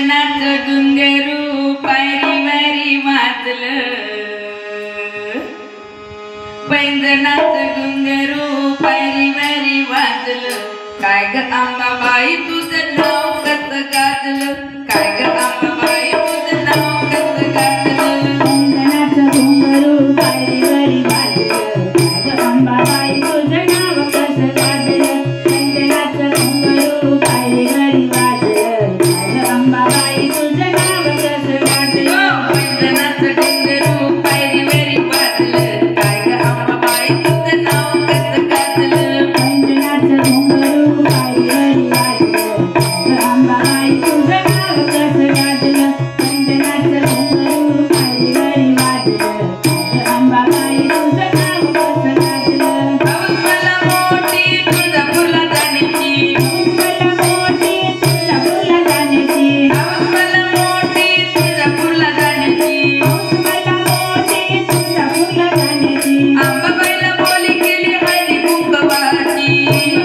पैंजनाच घुंगरू पायरीवारी वाजलं, पैंजनाच घुंगरू पायरीवारी वाजलं. काय ग अंबाबाई तुझं नाव कसं गाजलं, काय ग अंबाबाई तुझं नाव कसं गाजलं. पैंजनाच घुंगरू पायरीवारी वाजलं, काय ग अंबाबाई तुझं नाव कसं गाजलं. पैंजनाच घुंगरू पायरीवारी वाजलं, काय ग अंबाबाई तुझं नाव कसं गाजलं. पैंजनाच घुंगरू पायरीवारी वाजलं, काय ग अंबाबाई तुझं नाव कसं गाजलं. पैंजनाच घुंगरू पायरीवारी वाजलं, काय ग अंबाबाई तुझं नाव कसं गाजलं. पैंजनाच घुंगरू पायरीवारी वाजलं, काय ग अंबाबाई तुझं नाव कसं गाजलं. हौस मला मोठी तुझा फुला जाण्याची, मला मोठी तुझ्या फुला जाण्याची, हौस मला मोठी तुझा फुला जाण्याची. मला मोठी तुझ्या फुला जाण्याची. अंबाबाईला बोली केली हळदी कुंकवाची,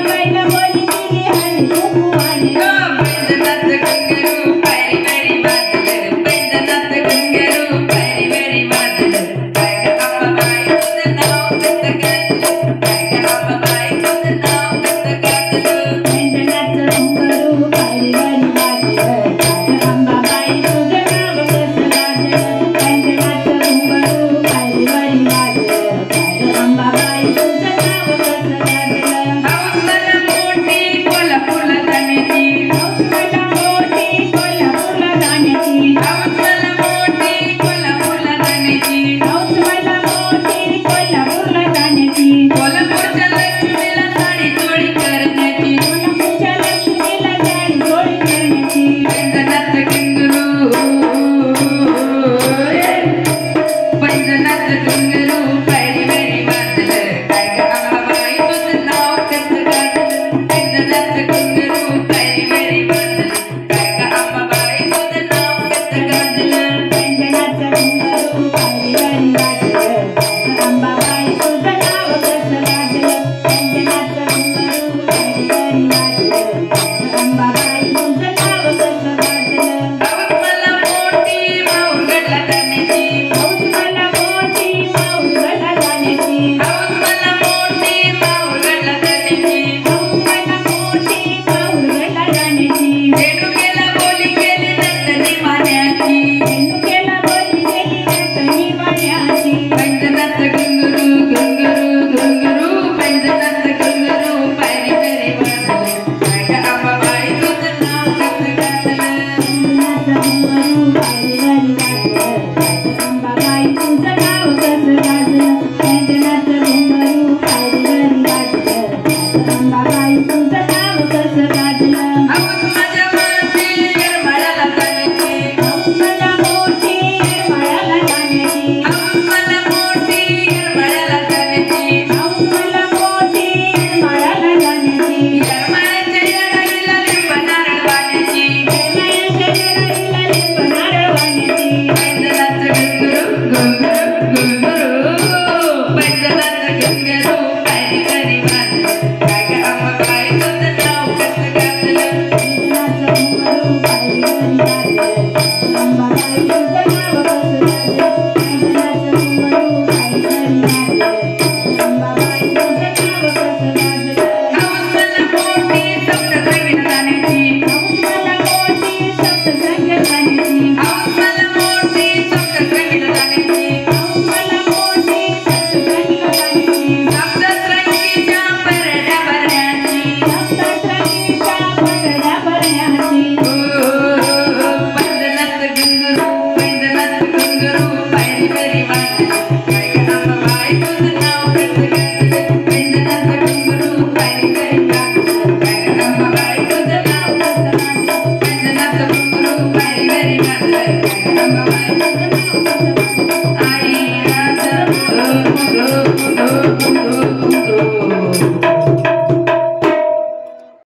बैल बोली केली हळदी कुंकवाची. पैंजनाच घुंगरू पायरीवारी वाजलं, पैंजनाच घुंगरू पायरीवारी वाजलं. काय ग अंबाबाई तुझं नाव कसं गाजलं, काय ग अंबाबाई तुझं नाव कसं गाजलं. पैंजनाच घुंगरू पायरीवारी वाजलं, काय ग अंबाबाई तुझं नाव कसं गाजलं. पैंजनाच घुंगरू पायरीवारी वाजलं, काय ग अंबाबाई तुझं नाव कसं गाजलं. हौस मला मोठी कोल्हापूरला जाण्याची, मला मोठी कोल्हापूरला जाण्याची, हौस मला मोठी कोल्हापूरला जाण्याची. मला मोठी कोल्हापूरला जाण्याची. कोल्हापूरच्या लक्ष्मीला साडी चोळी करण्याची, कोल्हापूरच्या लक्ष्मीला साडी चोळी करण्याची. पैंजनाच घुंगरू